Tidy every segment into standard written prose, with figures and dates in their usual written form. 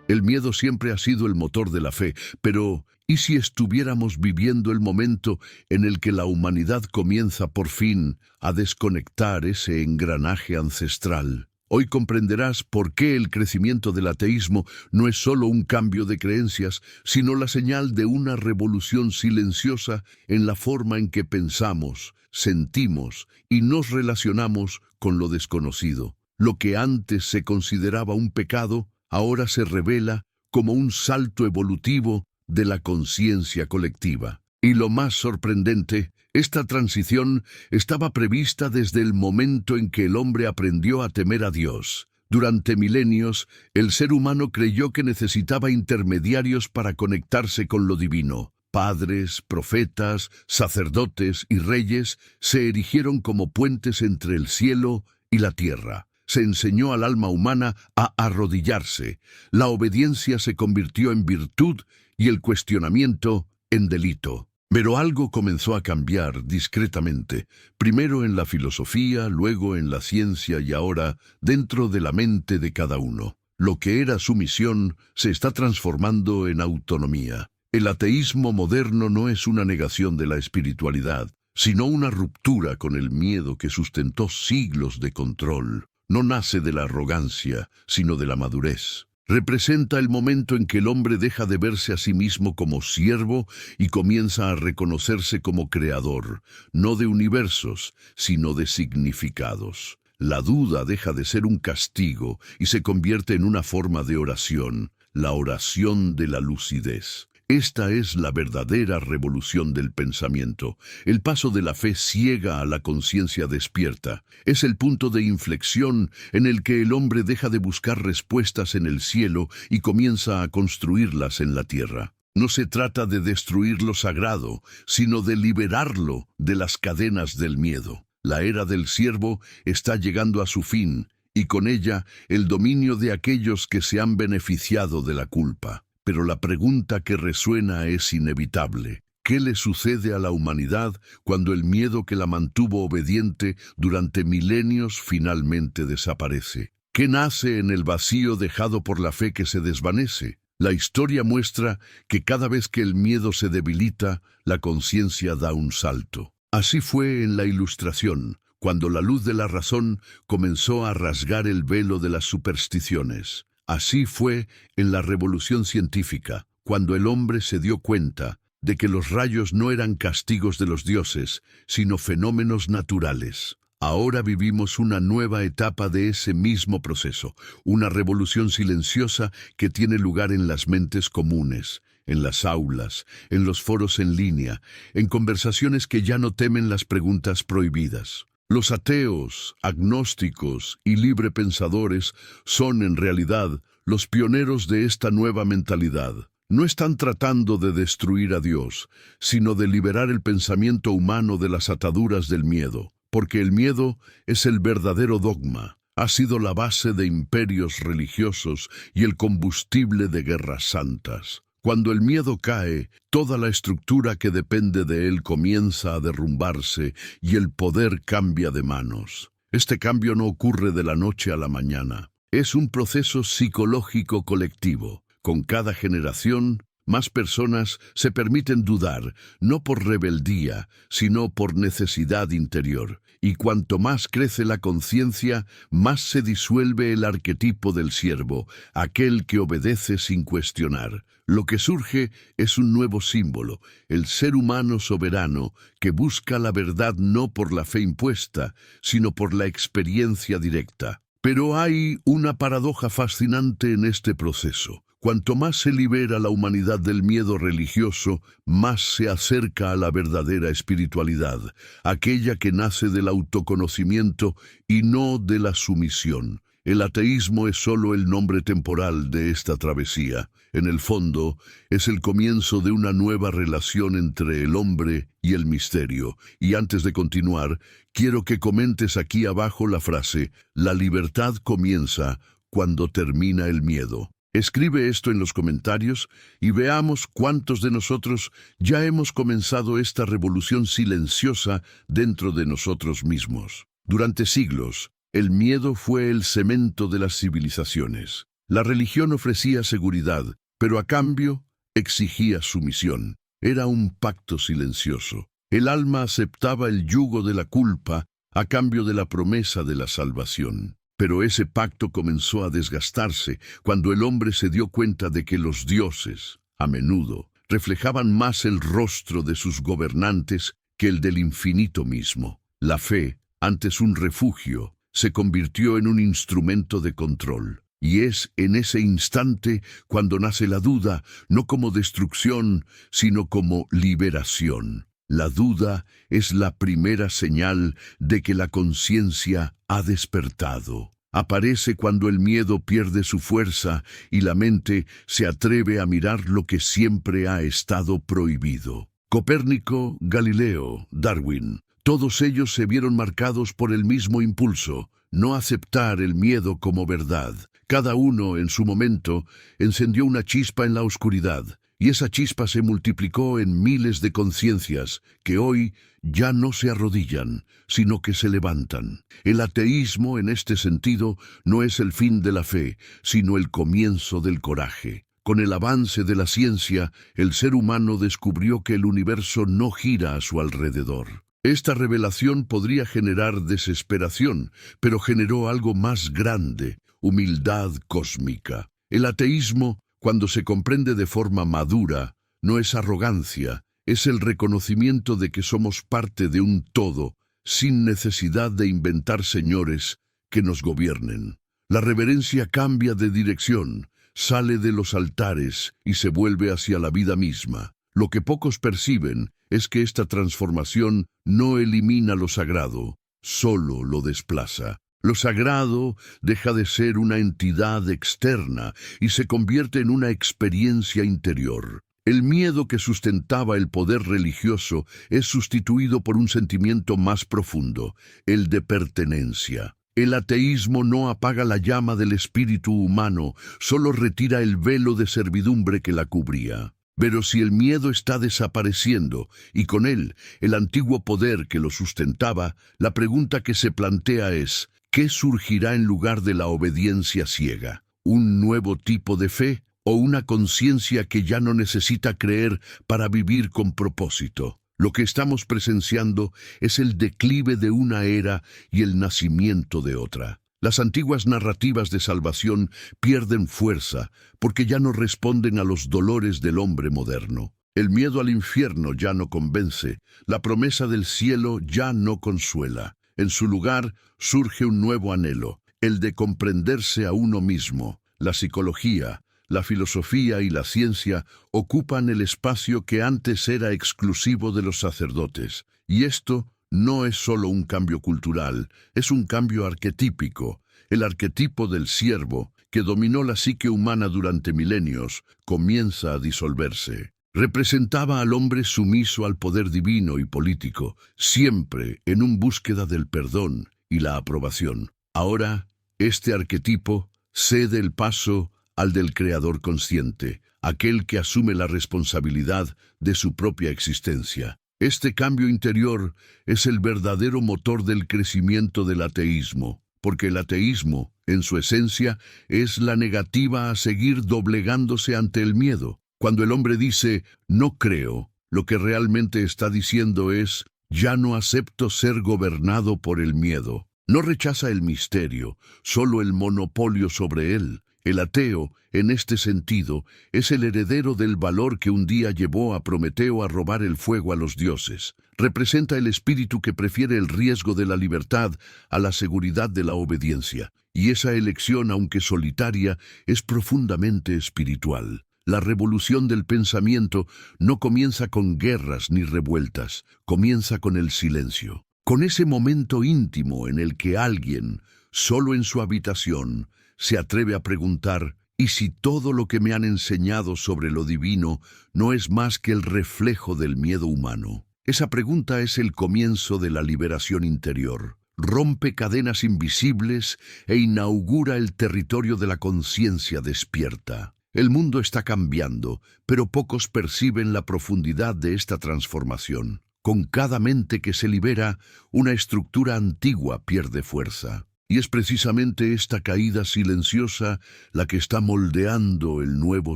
El miedo siempre ha sido el motor de la fe, pero ¿y si estuviéramos viviendo el momento en el que la humanidad comienza por fin a desconectar ese engranaje ancestral? Hoy comprenderás por qué el crecimiento del ateísmo no es solo un cambio de creencias, sino la señal de una revolución silenciosa en la forma en que pensamos, sentimos y nos relacionamos con lo desconocido. Lo que antes se consideraba un pecado, ahora se revela como un salto evolutivo de la conciencia colectiva. Y lo más sorprendente, esta transición estaba prevista desde el momento en que el hombre aprendió a temer a Dios. Durante milenios, el ser humano creyó que necesitaba intermediarios para conectarse con lo divino. Padres, profetas, sacerdotes y reyes se erigieron como puentes entre el cielo y la tierra. Se enseñó al alma humana a arrodillarse. La obediencia se convirtió en virtud y el cuestionamiento en delito. Pero algo comenzó a cambiar discretamente, primero en la filosofía, luego en la ciencia y ahora dentro de la mente de cada uno. Lo que era sumisión se está transformando en autonomía. El ateísmo moderno no es una negación de la espiritualidad, sino una ruptura con el miedo que sustentó siglos de control. No nace de la arrogancia, sino de la madurez. Representa el momento en que el hombre deja de verse a sí mismo como siervo y comienza a reconocerse como creador, no de universos, sino de significados. La duda deja de ser un castigo y se convierte en una forma de oración, la oración de la lucidez. Esta es la verdadera revolución del pensamiento. El paso de la fe ciega a la conciencia despierta. Es el punto de inflexión en el que el hombre deja de buscar respuestas en el cielo y comienza a construirlas en la tierra. No se trata de destruir lo sagrado, sino de liberarlo de las cadenas del miedo. La era del siervo está llegando a su fin, y con ella el dominio de aquellos que se han beneficiado de la culpa. Pero la pregunta que resuena es inevitable. ¿Qué le sucede a la humanidad cuando el miedo que la mantuvo obediente durante milenios finalmente desaparece? ¿Qué nace en el vacío dejado por la fe que se desvanece? La historia muestra que cada vez que el miedo se debilita, la conciencia da un salto. Así fue en la Ilustración, cuando la luz de la razón comenzó a rasgar el velo de las supersticiones. Así fue en la Revolución Científica, cuando el hombre se dio cuenta de que los rayos no eran castigos de los dioses, sino fenómenos naturales. Ahora vivimos una nueva etapa de ese mismo proceso, una revolución silenciosa que tiene lugar en las mentes comunes, en las aulas, en los foros en línea, en conversaciones que ya no temen las preguntas prohibidas. Los ateos, agnósticos y librepensadores son en realidad los pioneros de esta nueva mentalidad. No están tratando de destruir a Dios, sino de liberar el pensamiento humano de las ataduras del miedo, porque el miedo es el verdadero dogma. Ha sido la base de imperios religiosos y el combustible de guerras santas. Cuando el miedo cae, toda la estructura que depende de él comienza a derrumbarse y el poder cambia de manos. Este cambio no ocurre de la noche a la mañana. Es un proceso psicológico colectivo. Con cada generación, más personas se permiten dudar, no por rebeldía, sino por necesidad interior. Y cuanto más crece la conciencia, más se disuelve el arquetipo del siervo, aquel que obedece sin cuestionar. Lo que surge es un nuevo símbolo, el ser humano soberano que busca la verdad no por la fe impuesta, sino por la experiencia directa. Pero hay una paradoja fascinante en este proceso. Cuanto más se libera la humanidad del miedo religioso, más se acerca a la verdadera espiritualidad, aquella que nace del autoconocimiento y no de la sumisión. El ateísmo es solo el nombre temporal de esta travesía. En el fondo, es el comienzo de una nueva relación entre el hombre y el misterio. Y antes de continuar, quiero que comentes aquí abajo la frase: la libertad comienza cuando termina el miedo. Escribe esto en los comentarios y veamos cuántos de nosotros ya hemos comenzado esta revolución silenciosa dentro de nosotros mismos. Durante siglos, el miedo fue el cemento de las civilizaciones. La religión ofrecía seguridad, pero a cambio exigía sumisión. Era un pacto silencioso. El alma aceptaba el yugo de la culpa a cambio de la promesa de la salvación. Pero ese pacto comenzó a desgastarse cuando el hombre se dio cuenta de que los dioses, a menudo, reflejaban más el rostro de sus gobernantes que el del infinito mismo. La fe, antes un refugio, se convirtió en un instrumento de control. Y es en ese instante cuando nace la duda, no como destrucción, sino como liberación. La duda es la primera señal de que la conciencia ha despertado. Aparece cuando el miedo pierde su fuerza y la mente se atreve a mirar lo que siempre ha estado prohibido. Copérnico, Galileo, Darwin, todos ellos se vieron marcados por el mismo impulso, no aceptar el miedo como verdad. Cada uno, en su momento, encendió una chispa en la oscuridad, y esa chispa se multiplicó en miles de conciencias que hoy ya no se arrodillan, sino que se levantan. El ateísmo, en este sentido, no es el fin de la fe, sino el comienzo del coraje. Con el avance de la ciencia, el ser humano descubrió que el universo no gira a su alrededor. Esta revelación podría generar desesperación, pero generó algo más grande: humildad cósmica. El ateísmo, cuando se comprende de forma madura, no es arrogancia, es el reconocimiento de que somos parte de un todo, sin necesidad de inventar señores que nos gobiernen. La reverencia cambia de dirección, sale de los altares y se vuelve hacia la vida misma. Lo que pocos perciben es que esta transformación no elimina lo sagrado, solo lo desplaza. Lo sagrado deja de ser una entidad externa y se convierte en una experiencia interior. El miedo que sustentaba el poder religioso es sustituido por un sentimiento más profundo, el de pertenencia. El ateísmo no apaga la llama del espíritu humano, solo retira el velo de servidumbre que la cubría. Pero si el miedo está desapareciendo, y con él el antiguo poder que lo sustentaba, la pregunta que se plantea es: ¿qué surgirá en lugar de la obediencia ciega? ¿Un nuevo tipo de fe o una conciencia que ya no necesita creer para vivir con propósito? Lo que estamos presenciando es el declive de una era y el nacimiento de otra. Las antiguas narrativas de salvación pierden fuerza porque ya no responden a los dolores del hombre moderno. El miedo al infierno ya no convence, la promesa del cielo ya no consuela. En su lugar surge un nuevo anhelo, el de comprenderse a uno mismo. La psicología, la filosofía y la ciencia ocupan el espacio que antes era exclusivo de los sacerdotes. Y esto no es solo un cambio cultural, es un cambio arquetípico. El arquetipo del siervo, que dominó la psique humana durante milenios, comienza a disolverse. Representaba al hombre sumiso al poder divino y político, siempre en una búsqueda del perdón y la aprobación. Ahora, este arquetipo cede el paso al del creador consciente, aquel que asume la responsabilidad de su propia existencia. Este cambio interior es el verdadero motor del crecimiento del ateísmo, porque el ateísmo, en su esencia, es la negativa a seguir doblegándose ante el miedo. Cuando el hombre dice «no creo», lo que realmente está diciendo es «ya no acepto ser gobernado por el miedo». No rechaza el misterio, solo el monopolio sobre él. El ateo, en este sentido, es el heredero del valor que un día llevó a Prometeo a robar el fuego a los dioses. Representa el espíritu que prefiere el riesgo de la libertad a la seguridad de la obediencia. Y esa elección, aunque solitaria, es profundamente espiritual. La revolución del pensamiento no comienza con guerras ni revueltas, comienza con el silencio. Con ese momento íntimo en el que alguien, solo en su habitación, se atreve a preguntar: ¿y si todo lo que me han enseñado sobre lo divino no es más que el reflejo del miedo humano? Esa pregunta es el comienzo de la liberación interior. Rompe cadenas invisibles e inaugura el territorio de la conciencia despierta. El mundo está cambiando, pero pocos perciben la profundidad de esta transformación. Con cada mente que se libera, una estructura antigua pierde fuerza. Y es precisamente esta caída silenciosa la que está moldeando el nuevo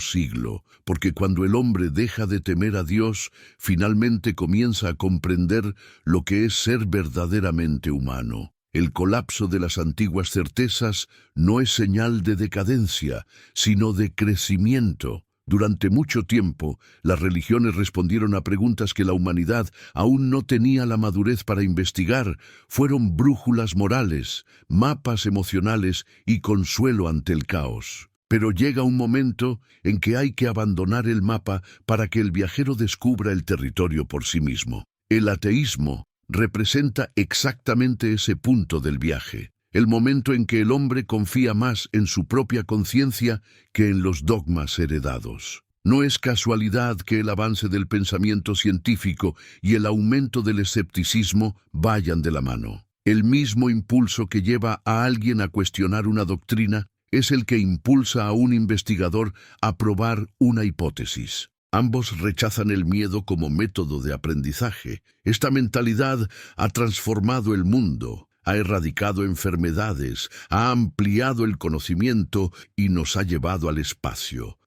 siglo, porque cuando el hombre deja de temer a Dios, finalmente comienza a comprender lo que es ser verdaderamente humano. El colapso de las antiguas certezas no es señal de decadencia, sino de crecimiento. Durante mucho tiempo, las religiones respondieron a preguntas que la humanidad aún no tenía la madurez para investigar. Fueron brújulas morales, mapas emocionales y consuelo ante el caos. Pero llega un momento en que hay que abandonar el mapa para que el viajero descubra el territorio por sí mismo. El ateísmo representa exactamente ese punto del viaje. El momento en que el hombre confía más en su propia conciencia que en los dogmas heredados. No es casualidad que el avance del pensamiento científico y el aumento del escepticismo vayan de la mano. El mismo impulso que lleva a alguien a cuestionar una doctrina es el que impulsa a un investigador a probar una hipótesis. Ambos rechazan el miedo como método de aprendizaje. Esta mentalidad ha transformado el mundo. Ha erradicado enfermedades, ha ampliado el conocimiento y nos ha llevado al espacio.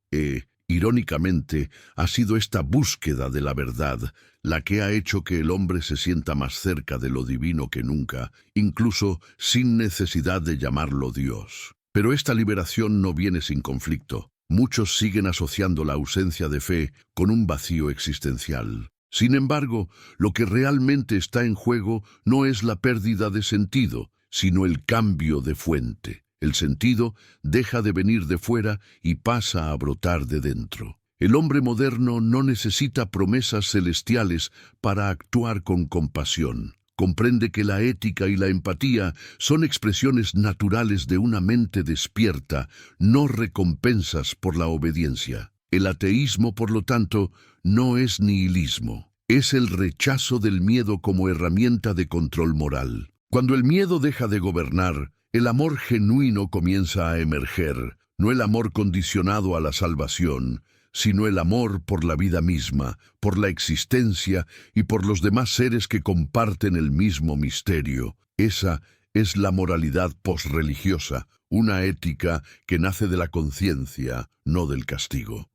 Irónicamente, ha sido esta búsqueda de la verdad la que ha hecho que el hombre se sienta más cerca de lo divino que nunca, incluso sin necesidad de llamarlo Dios. Pero esta liberación no viene sin conflicto. Muchos siguen asociando la ausencia de fe con un vacío existencial. Sin embargo, lo que realmente está en juego no es la pérdida de sentido, sino el cambio de fuente. El sentido deja de venir de fuera y pasa a brotar de dentro. El hombre moderno no necesita promesas celestiales para actuar con compasión. Comprende que la ética y la empatía son expresiones naturales de una mente despierta, no recompensas por la obediencia. El ateísmo, por lo tanto, no es nihilismo. Es el rechazo del miedo como herramienta de control moral. Cuando el miedo deja de gobernar, el amor genuino comienza a emerger, no el amor condicionado a la salvación, sino el amor por la vida misma, por la existencia y por los demás seres que comparten el mismo misterio. Esa es la moralidad posreligiosa, una ética que nace de la conciencia, no del castigo.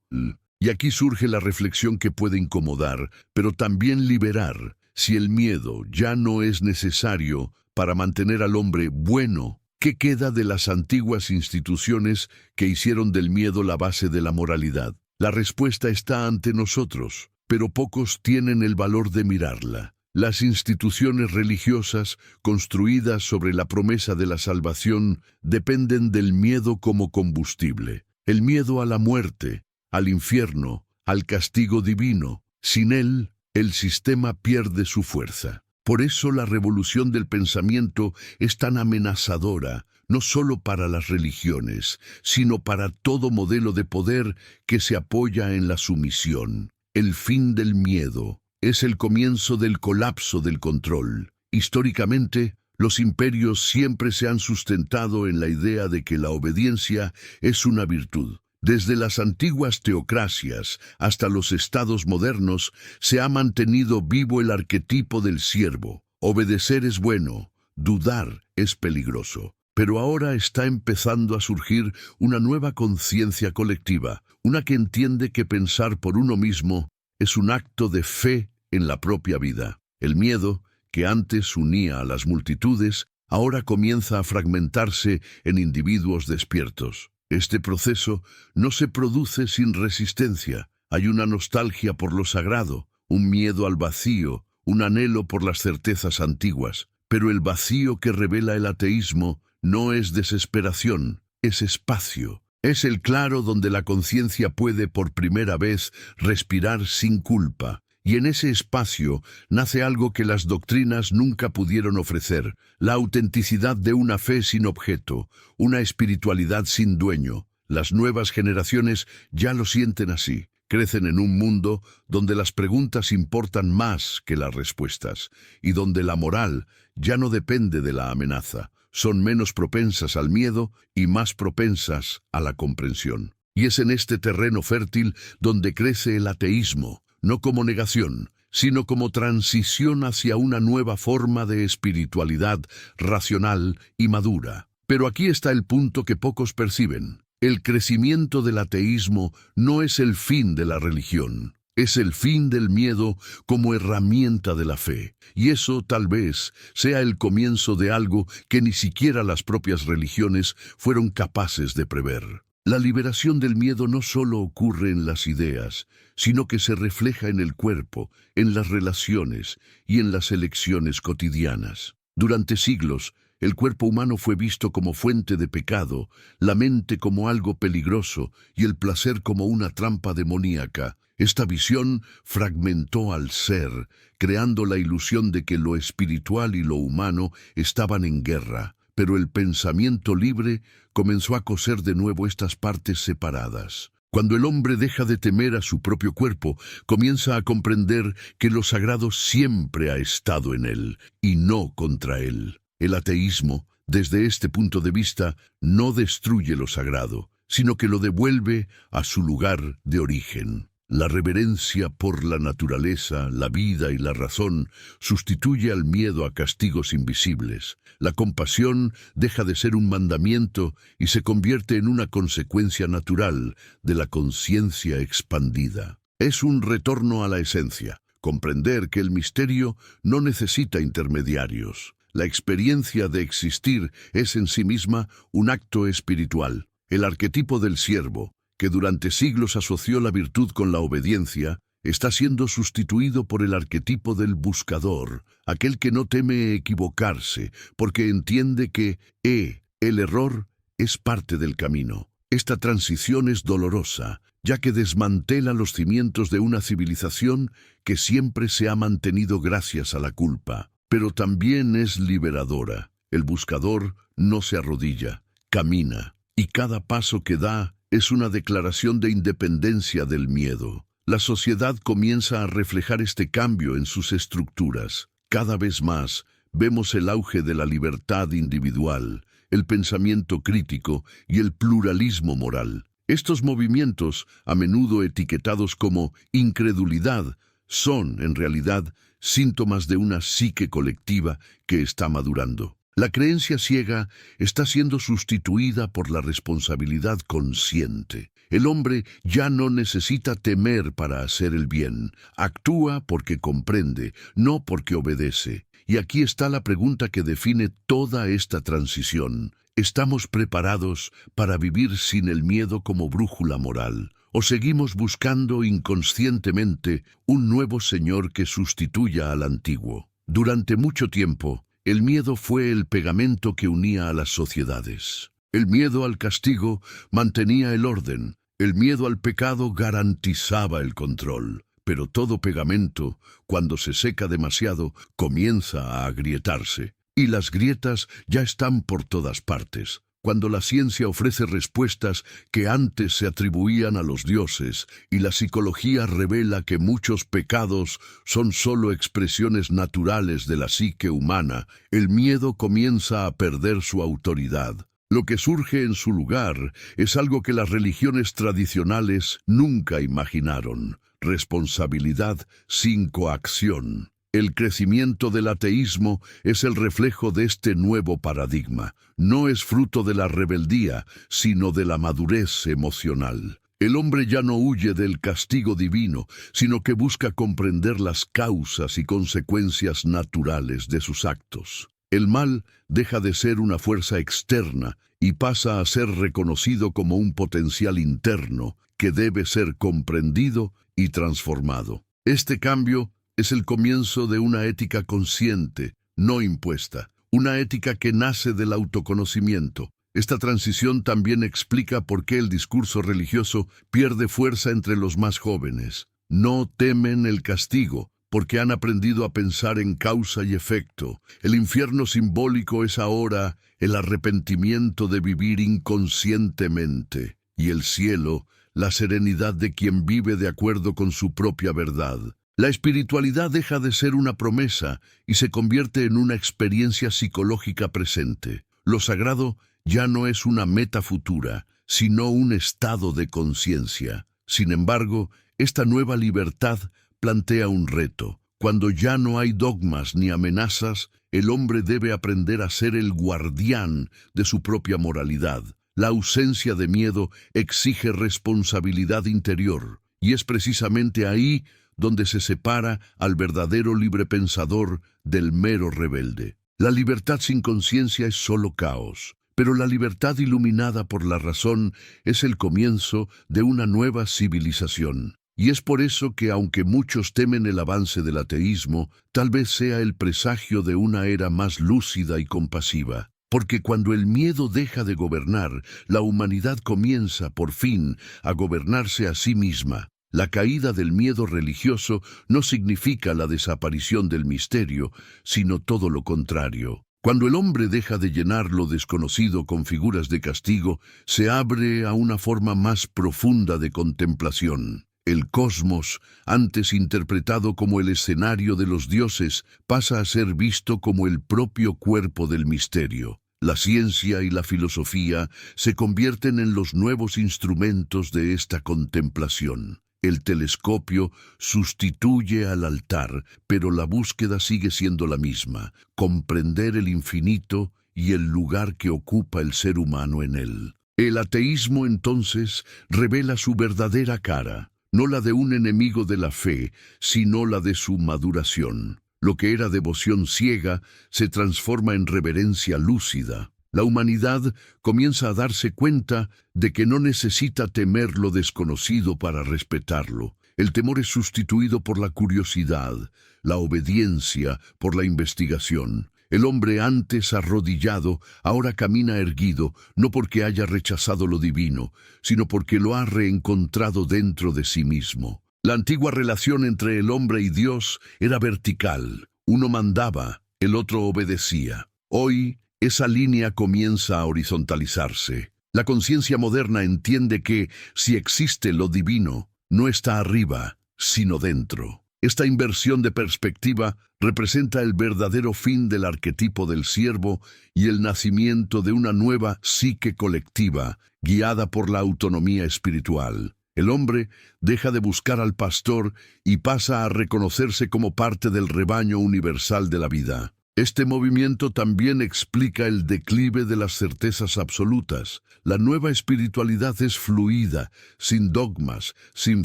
Y aquí surge la reflexión que puede incomodar, pero también liberar. Si el miedo ya no es necesario para mantener al hombre bueno, ¿qué queda de las antiguas instituciones que hicieron del miedo la base de la moralidad? La respuesta está ante nosotros, pero pocos tienen el valor de mirarla. Las instituciones religiosas, construidas sobre la promesa de la salvación, dependen del miedo como combustible. El miedo a la muerte, al infierno, al castigo divino. Sin él, el sistema pierde su fuerza. Por eso la revolución del pensamiento es tan amenazadora, no solo para las religiones, sino para todo modelo de poder que se apoya en la sumisión. El fin del miedo es el comienzo del colapso del control. Históricamente, los imperios siempre se han sustentado en la idea de que la obediencia es una virtud. Desde las antiguas teocracias hasta los estados modernos se ha mantenido vivo el arquetipo del siervo. Obedecer es bueno, dudar es peligroso. Pero ahora está empezando a surgir una nueva conciencia colectiva, una que entiende que pensar por uno mismo es un acto de fe en la propia vida. El miedo, que antes unía a las multitudes, ahora comienza a fragmentarse en individuos despiertos. Este proceso no se produce sin resistencia. Hay una nostalgia por lo sagrado, un miedo al vacío, un anhelo por las certezas antiguas. Pero el vacío que revela el ateísmo no es desesperación, es espacio. Es el claro donde la conciencia puede por primera vez respirar sin culpa. Y en ese espacio nace algo que las doctrinas nunca pudieron ofrecer, la autenticidad de una fe sin objeto, una espiritualidad sin dueño. Las nuevas generaciones ya lo sienten así. Crecen en un mundo donde las preguntas importan más que las respuestas, y donde la moral ya no depende de la amenaza. Son menos propensas al miedo y más propensas a la comprensión. Y es en este terreno fértil donde crece el ateísmo, no como negación, sino como transición hacia una nueva forma de espiritualidad racional y madura. Pero aquí está el punto que pocos perciben. El crecimiento del ateísmo no es el fin de la religión. Es el fin del miedo como herramienta de la fe. Y eso tal vez sea el comienzo de algo que ni siquiera las propias religiones fueron capaces de prever. La liberación del miedo no solo ocurre en las ideas, sino que se refleja en el cuerpo, en las relaciones y en las elecciones cotidianas. Durante siglos, el cuerpo humano fue visto como fuente de pecado, la mente como algo peligroso y el placer como una trampa demoníaca. Esta visión fragmentó al ser, creando la ilusión de que lo espiritual y lo humano estaban en guerra. Pero el pensamiento libre comenzó a coser de nuevo estas partes separadas. Cuando el hombre deja de temer a su propio cuerpo, comienza a comprender que lo sagrado siempre ha estado en él, y no contra él. El ateísmo, desde este punto de vista, no destruye lo sagrado, sino que lo devuelve a su lugar de origen. La reverencia por la naturaleza, la vida y la razón sustituye al miedo a castigos invisibles. La compasión deja de ser un mandamiento y se convierte en una consecuencia natural de la conciencia expandida. Es un retorno a la esencia, comprender que el misterio no necesita intermediarios. La experiencia de existir es en sí misma un acto espiritual. El arquetipo del siervo, que durante siglos asoció la virtud con la obediencia, está siendo sustituido por el arquetipo del buscador, aquel que no teme equivocarse, porque entiende que el error es parte del camino. Esta transición es dolorosa, ya que desmantela los cimientos de una civilización que siempre se ha mantenido gracias a la culpa. Pero también es liberadora. El buscador no se arrodilla, camina, y cada paso que da es una declaración de independencia del miedo. La sociedad comienza a reflejar este cambio en sus estructuras. Cada vez más vemos el auge de la libertad individual, el pensamiento crítico y el pluralismo moral. Estos movimientos, a menudo etiquetados como incredulidad, son, en realidad, síntomas de una psique colectiva que está madurando. La creencia ciega está siendo sustituida por la responsabilidad consciente. El hombre ya no necesita temer para hacer el bien. Actúa porque comprende, no porque obedece. Y aquí está la pregunta que define toda esta transición. ¿Estamos preparados para vivir sin el miedo como brújula moral? ¿O seguimos buscando inconscientemente un nuevo señor que sustituya al antiguo? Durante mucho tiempo, el miedo fue el pegamento que unía a las sociedades. El miedo al castigo mantenía el orden. El miedo al pecado garantizaba el control. Pero todo pegamento, cuando se seca demasiado, comienza a agrietarse. Y las grietas ya están por todas partes. Cuando la ciencia ofrece respuestas que antes se atribuían a los dioses y la psicología revela que muchos pecados son solo expresiones naturales de la psique humana, el miedo comienza a perder su autoridad. Lo que surge en su lugar es algo que las religiones tradicionales nunca imaginaron: responsabilidad sin coacción. El crecimiento del ateísmo es el reflejo de este nuevo paradigma. No es fruto de la rebeldía, sino de la madurez emocional. El hombre ya no huye del castigo divino, sino que busca comprender las causas y consecuencias naturales de sus actos. El mal deja de ser una fuerza externa y pasa a ser reconocido como un potencial interno que debe ser comprendido y transformado. Este cambio es el comienzo de una ética consciente, no impuesta, una ética que nace del autoconocimiento. Esta transición también explica por qué el discurso religioso pierde fuerza entre los más jóvenes. No temen el castigo, porque han aprendido a pensar en causa y efecto. El infierno simbólico es ahora el arrepentimiento de vivir inconscientemente, y el cielo, la serenidad de quien vive de acuerdo con su propia verdad. La espiritualidad deja de ser una promesa y se convierte en una experiencia psicológica presente. Lo sagrado ya no es una meta futura, sino un estado de conciencia. Sin embargo, esta nueva libertad plantea un reto. Cuando ya no hay dogmas ni amenazas, el hombre debe aprender a ser el guardián de su propia moralidad. La ausencia de miedo exige responsabilidad interior, y es precisamente ahí donde se separa al verdadero librepensador del mero rebelde. La libertad sin conciencia es solo caos, pero la libertad iluminada por la razón es el comienzo de una nueva civilización. Y es por eso que, aunque muchos temen el avance del ateísmo, tal vez sea el presagio de una era más lúcida y compasiva. Porque cuando el miedo deja de gobernar, la humanidad comienza, por fin, a gobernarse a sí misma. La caída del miedo religioso no significa la desaparición del misterio, sino todo lo contrario. Cuando el hombre deja de llenar lo desconocido con figuras de castigo, se abre a una forma más profunda de contemplación. El cosmos, antes interpretado como el escenario de los dioses, pasa a ser visto como el propio cuerpo del misterio. La ciencia y la filosofía se convierten en los nuevos instrumentos de esta contemplación. El telescopio sustituye al altar, pero la búsqueda sigue siendo la misma: comprender el infinito y el lugar que ocupa el ser humano en él. El ateísmo, entonces, revela su verdadera cara. No la de un enemigo de la fe, sino la de su maduración. Lo que era devoción ciega se transforma en reverencia lúcida. La humanidad comienza a darse cuenta de que no necesita temer lo desconocido para respetarlo. El temor es sustituido por la curiosidad, la obediencia por la investigación. El hombre antes arrodillado ahora camina erguido, no porque haya rechazado lo divino, sino porque lo ha reencontrado dentro de sí mismo. La antigua relación entre el hombre y Dios era vertical. Uno mandaba, el otro obedecía. Hoy, esa línea comienza a horizontalizarse. La conciencia moderna entiende que, si existe lo divino, no está arriba, sino dentro. Esta inversión de perspectiva representa el verdadero fin del arquetipo del siervo y el nacimiento de una nueva psique colectiva, guiada por la autonomía espiritual. El hombre deja de buscar al pastor y pasa a reconocerse como parte del rebaño universal de la vida. Este movimiento también explica el declive de las certezas absolutas. La nueva espiritualidad es fluida, sin dogmas, sin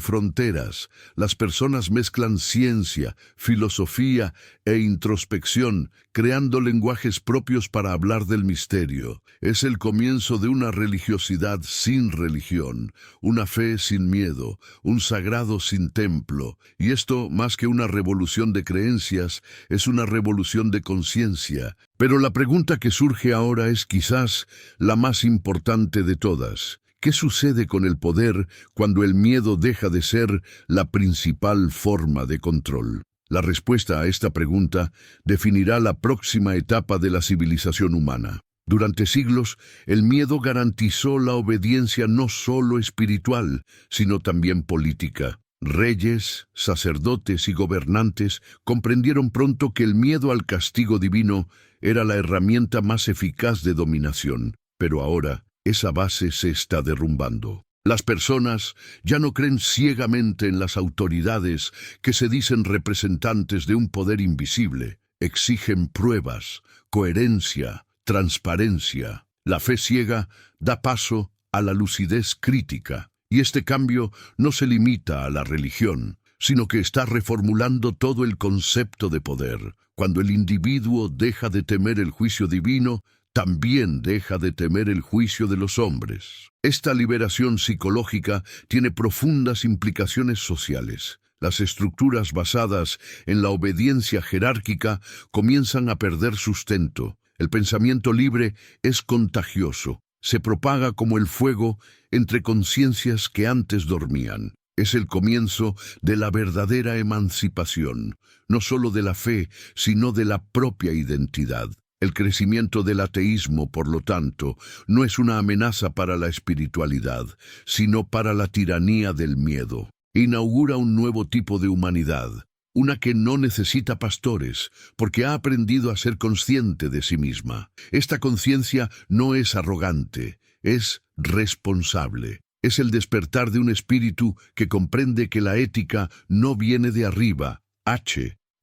fronteras. Las personas mezclan ciencia, filosofía e introspección, creando lenguajes propios para hablar del misterio. Es el comienzo de una religiosidad sin religión, una fe sin miedo, un sagrado sin templo. Y esto, más que una revolución de creencias, es una revolución de conciencia. Pero la pregunta que surge ahora es quizás la más importante de todas. ¿Qué sucede con el poder cuando el miedo deja de ser la principal forma de control? La respuesta a esta pregunta definirá la próxima etapa de la civilización humana. Durante siglos, el miedo garantizó la obediencia no solo espiritual, sino también política. Reyes, sacerdotes y gobernantes comprendieron pronto que el miedo al castigo divino era la herramienta más eficaz de dominación. Pero ahora, esa base se está derrumbando. Las personas ya no creen ciegamente en las autoridades que se dicen representantes de un poder invisible. Exigen pruebas, coherencia, transparencia. La fe ciega da paso a la lucidez crítica. Y este cambio no se limita a la religión, sino que está reformulando todo el concepto de poder. Cuando el individuo deja de temer el juicio divino, también deja de temer el juicio de los hombres. Esta liberación psicológica tiene profundas implicaciones sociales. Las estructuras basadas en la obediencia jerárquica comienzan a perder sustento. El pensamiento libre es contagioso. Se propaga como el fuego entre conciencias que antes dormían. Es el comienzo de la verdadera emancipación, no solo de la fe, sino de la propia identidad. El crecimiento del ateísmo, por lo tanto, no es una amenaza para la espiritualidad, sino para la tiranía del miedo. Inaugura un nuevo tipo de humanidad, una que no necesita pastores, porque ha aprendido a ser consciente de sí misma. Esta conciencia no es arrogante, es responsable. Es el despertar de un espíritu que comprende que la ética no viene de arriba,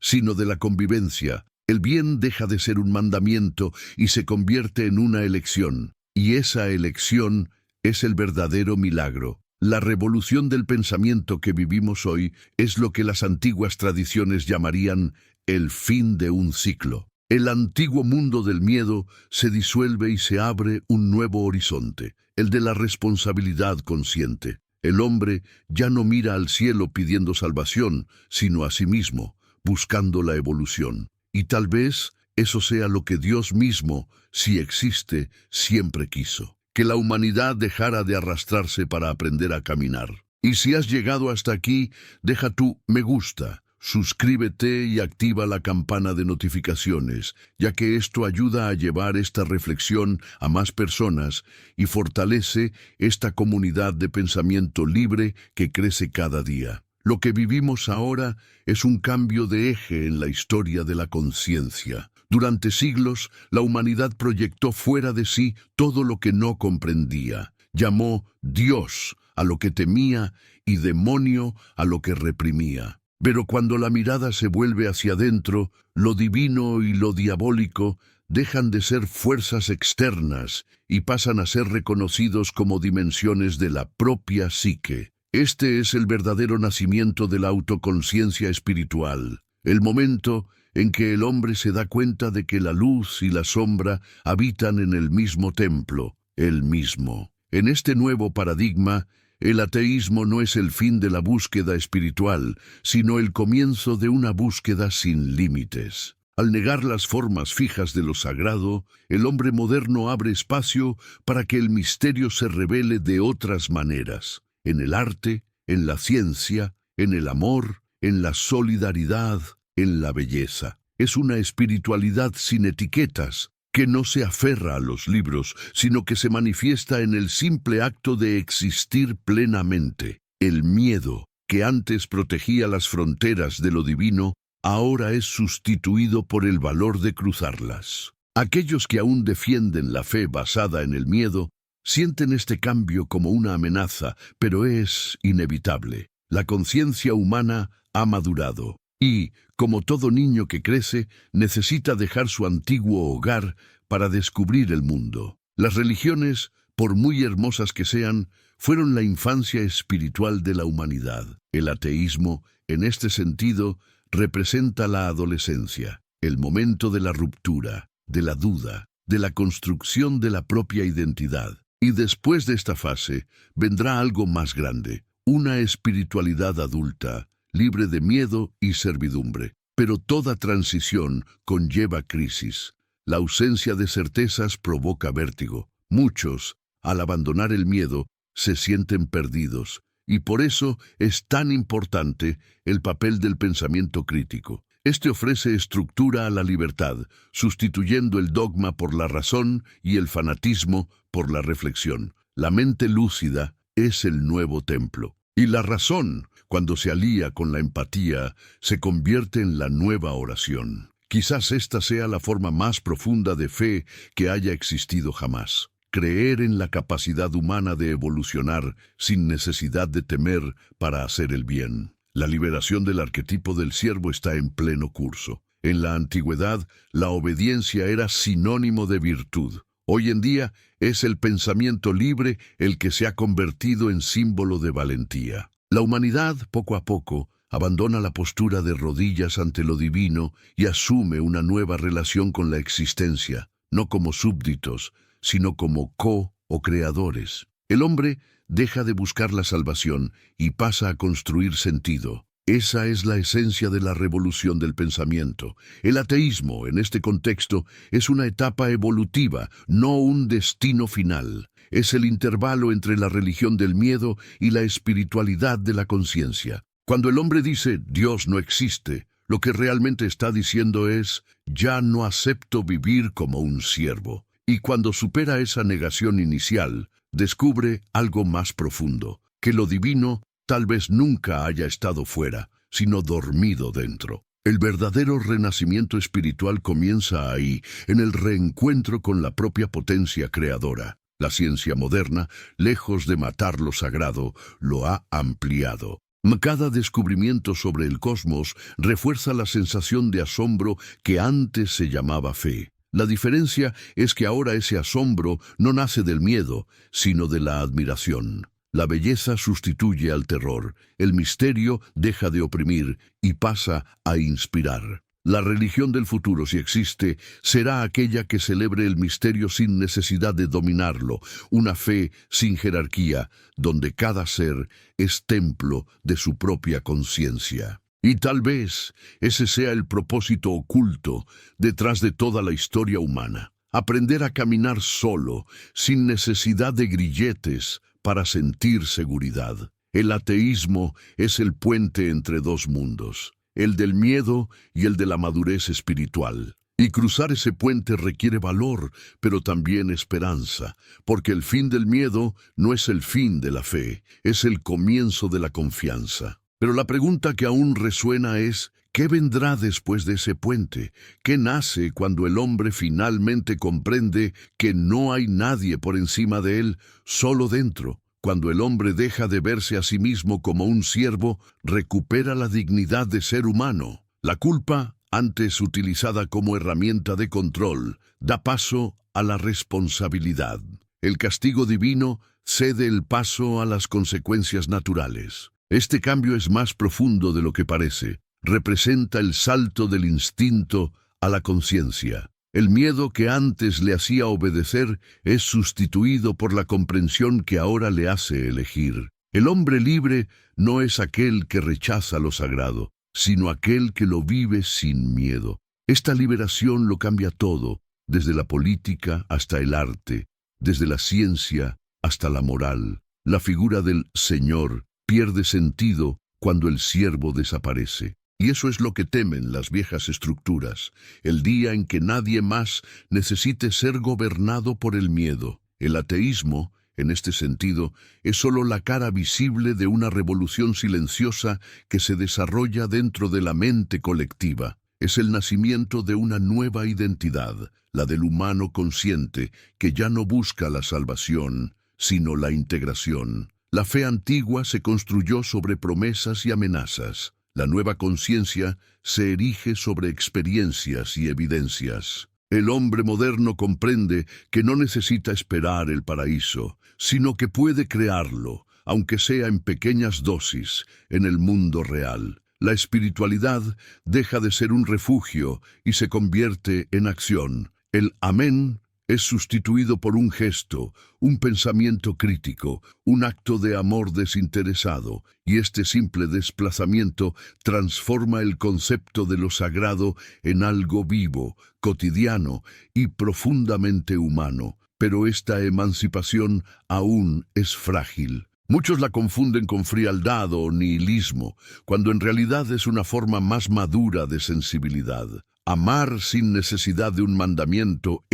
sino de la convivencia. El bien deja de ser un mandamiento y se convierte en una elección. Y esa elección es el verdadero milagro. La revolución del pensamiento que vivimos hoy es lo que las antiguas tradiciones llamarían el fin de un ciclo. El antiguo mundo del miedo se disuelve y se abre un nuevo horizonte, el de la responsabilidad consciente. El hombre ya no mira al cielo pidiendo salvación, sino a sí mismo, buscando la evolución. Y tal vez eso sea lo que Dios mismo, si existe, siempre quiso. Que la humanidad dejara de arrastrarse para aprender a caminar. Y si has llegado hasta aquí, deja tu me gusta, suscríbete y activa la campana de notificaciones, ya que esto ayuda a llevar esta reflexión a más personas y fortalece esta comunidad de pensamiento libre que crece cada día. Lo que vivimos ahora es un cambio de eje en la historia de la conciencia. Durante siglos, la humanidad proyectó fuera de sí todo lo que no comprendía. Llamó Dios a lo que temía y demonio a lo que reprimía. Pero cuando la mirada se vuelve hacia adentro, lo divino y lo diabólico dejan de ser fuerzas externas y pasan a ser reconocidos como dimensiones de la propia psique. Este es el verdadero nacimiento de la autoconciencia espiritual, el momento en que el hombre se da cuenta de que la luz y la sombra habitan en el mismo templo, el mismo. En este nuevo paradigma, el ateísmo no es el fin de la búsqueda espiritual, sino el comienzo de una búsqueda sin límites. Al negar las formas fijas de lo sagrado, el hombre moderno abre espacio para que el misterio se revele de otras maneras. En el arte, en la ciencia, en el amor, en la solidaridad, en la belleza. Es una espiritualidad sin etiquetas, que no se aferra a los libros, sino que se manifiesta en el simple acto de existir plenamente. El miedo, que antes protegía las fronteras de lo divino, ahora es sustituido por el valor de cruzarlas. Aquellos que aún defienden la fe basada en el miedo, sienten este cambio como una amenaza, pero es inevitable. La conciencia humana ha madurado y, como todo niño que crece, necesita dejar su antiguo hogar para descubrir el mundo. Las religiones, por muy hermosas que sean, fueron la infancia espiritual de la humanidad. El ateísmo, en este sentido, representa la adolescencia, el momento de la ruptura, de la duda, de la construcción de la propia identidad. Y después de esta fase, vendrá algo más grande, una espiritualidad adulta, libre de miedo y servidumbre. Pero toda transición conlleva crisis. La ausencia de certezas provoca vértigo. Muchos, al abandonar el miedo, se sienten perdidos. Y por eso es tan importante el papel del pensamiento crítico. Este ofrece estructura a la libertad, sustituyendo el dogma por la razón y el fanatismo por la reflexión. La mente lúcida es el nuevo templo. Y la razón, cuando se alía con la empatía, se convierte en la nueva oración. Quizás esta sea la forma más profunda de fe que haya existido jamás. Creer en la capacidad humana de evolucionar sin necesidad de temer para hacer el bien. La liberación del arquetipo del siervo está en pleno curso. En la antigüedad, la obediencia era sinónimo de virtud. Hoy en día, es el pensamiento libre el que se ha convertido en símbolo de valentía. La humanidad, poco a poco, abandona la postura de rodillas ante lo divino y asume una nueva relación con la existencia, no como súbditos, sino como o creadores. El hombre deja de buscar la salvación y pasa a construir sentido. Esa es la esencia de la revolución del pensamiento. El ateísmo, en este contexto, es una etapa evolutiva, no un destino final. Es el intervalo entre la religión del miedo y la espiritualidad de la conciencia. Cuando el hombre dice «Dios no existe», lo que realmente está diciendo es «Ya no acepto vivir como un siervo». Y cuando supera esa negación inicial, descubre algo más profundo, que lo divino tal vez nunca haya estado fuera, sino dormido dentro. El verdadero renacimiento espiritual comienza ahí, en el reencuentro con la propia potencia creadora. La ciencia moderna, lejos de matar lo sagrado, lo ha ampliado. Cada descubrimiento sobre el cosmos refuerza la sensación de asombro que antes se llamaba fe. La diferencia es que ahora ese asombro no nace del miedo, sino de la admiración. La belleza sustituye al terror, el misterio deja de oprimir y pasa a inspirar. La religión del futuro, si existe, será aquella que celebre el misterio sin necesidad de dominarlo, una fe sin jerarquía, donde cada ser es templo de su propia conciencia. Y tal vez ese sea el propósito oculto detrás de toda la historia humana. Aprender a caminar solo, sin necesidad de grilletes, para sentir seguridad. El ateísmo es el puente entre dos mundos, el del miedo y el de la madurez espiritual. Y cruzar ese puente requiere valor, pero también esperanza, porque el fin del miedo no es el fin de la fe, es el comienzo de la confianza. Pero la pregunta que aún resuena es, ¿qué vendrá después de ese puente? ¿Qué nace cuando el hombre finalmente comprende que no hay nadie por encima de él, solo dentro? Cuando el hombre deja de verse a sí mismo como un siervo, recupera la dignidad de ser humano. La culpa, antes utilizada como herramienta de control, da paso a la responsabilidad. El castigo divino cede el paso a las consecuencias naturales. Este cambio es más profundo de lo que parece. Representa el salto del instinto a la conciencia. El miedo que antes le hacía obedecer es sustituido por la comprensión que ahora le hace elegir. El hombre libre no es aquel que rechaza lo sagrado, sino aquel que lo vive sin miedo. Esta liberación lo cambia todo, desde la política hasta el arte, desde la ciencia hasta la moral. La figura del Señor pierde sentido cuando el siervo desaparece. Y eso es lo que temen las viejas estructuras, el día en que nadie más necesite ser gobernado por el miedo. El ateísmo, en este sentido, es solo la cara visible de una revolución silenciosa que se desarrolla dentro de la mente colectiva. Es el nacimiento de una nueva identidad, la del humano consciente, que ya no busca la salvación, sino la integración. La fe antigua se construyó sobre promesas y amenazas. La nueva conciencia se erige sobre experiencias y evidencias. El hombre moderno comprende que no necesita esperar el paraíso, sino que puede crearlo, aunque sea en pequeñas dosis, en el mundo real. La espiritualidad deja de ser un refugio y se convierte en acción. El amén es sustituido por un gesto, un pensamiento crítico, un acto de amor desinteresado, y este simple desplazamiento transforma el concepto de lo sagrado en algo vivo, cotidiano y profundamente humano. Pero esta emancipación aún es frágil. Muchos la confunden con frialdad o nihilismo, cuando en realidad es una forma más madura de sensibilidad. Amar sin necesidad de un mandamiento,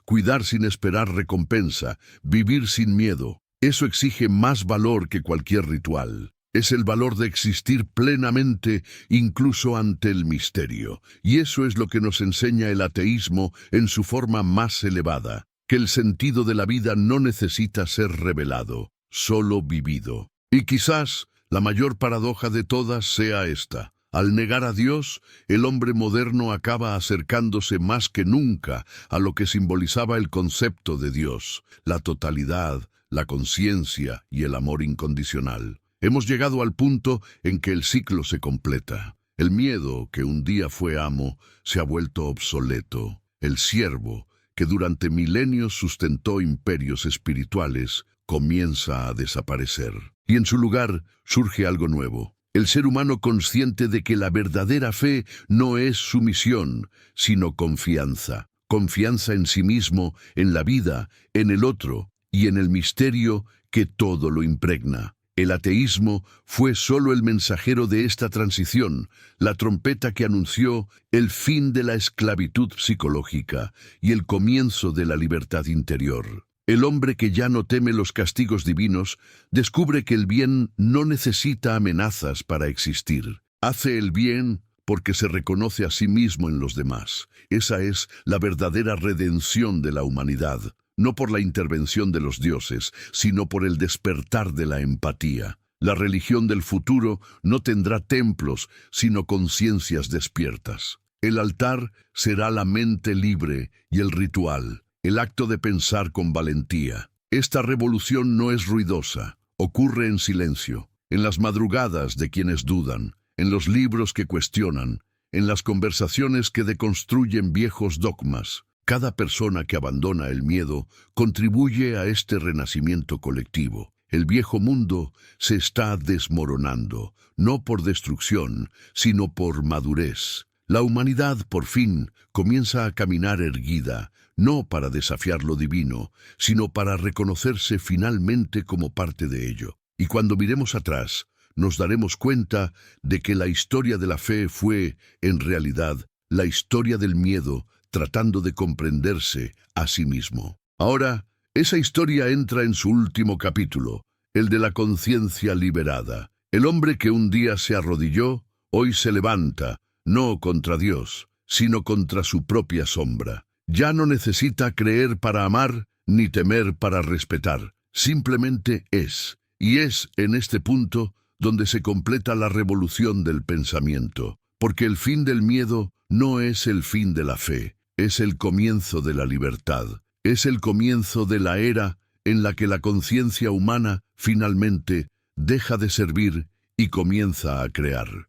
cuidar sin esperar recompensa, vivir sin miedo. Eso exige más valor que cualquier ritual. Es el valor de existir plenamente incluso ante el misterio. Y eso es lo que nos enseña el ateísmo en su forma más elevada, que el sentido de la vida no necesita ser revelado, solo vivido. Y quizás la mayor paradoja de todas sea esta. Al negar a Dios, el hombre moderno acaba acercándose más que nunca a lo que simbolizaba el concepto de Dios, la totalidad, la conciencia y el amor incondicional. Hemos llegado al punto en que el ciclo se completa. El miedo, que un día fue amo, se ha vuelto obsoleto. El siervo, que durante milenios sustentó imperios espirituales, comienza a desaparecer. Y en su lugar surge algo nuevo. El ser humano consciente de que la verdadera fe no es sumisión, sino confianza. Confianza en sí mismo, en la vida, en el otro y en el misterio que todo lo impregna. El ateísmo fue solo el mensajero de esta transición, la trompeta que anunció el fin de la esclavitud psicológica y el comienzo de la libertad interior. El hombre que ya no teme los castigos divinos descubre que el bien no necesita amenazas para existir. Hace el bien porque se reconoce a sí mismo en los demás. Esa es la verdadera redención de la humanidad. no por la intervención de los dioses, sino por el despertar de la empatía. La religión del futuro no tendrá templos, sino conciencias despiertas. El altar será la mente libre y el ritual, el acto de pensar con valentía. Esta revolución no es ruidosa, ocurre en silencio, en las madrugadas de quienes dudan, en los libros que cuestionan, en las conversaciones que deconstruyen viejos dogmas. Cada persona que abandona el miedo contribuye a este renacimiento colectivo. El viejo mundo se está desmoronando, no por destrucción, sino por madurez. La humanidad, por fin, comienza a caminar erguida, no para desafiar lo divino, sino para reconocerse finalmente como parte de ello. Y cuando miremos atrás, nos daremos cuenta de que la historia de la fe fue, en realidad, la historia del miedo tratando de comprenderse a sí mismo. Ahora, esa historia entra en su último capítulo, el de la conciencia liberada. El hombre que un día se arrodilló, hoy se levanta, no contra Dios, sino contra su propia sombra. Ya no necesita creer para amar, ni temer para respetar. Simplemente es. Y es en este punto donde se completa la revolución del pensamiento. Porque el fin del miedo no es el fin de la fe, es el comienzo de la libertad. Es el comienzo de la era en la que la conciencia humana finalmente deja de servir y comienza a crear.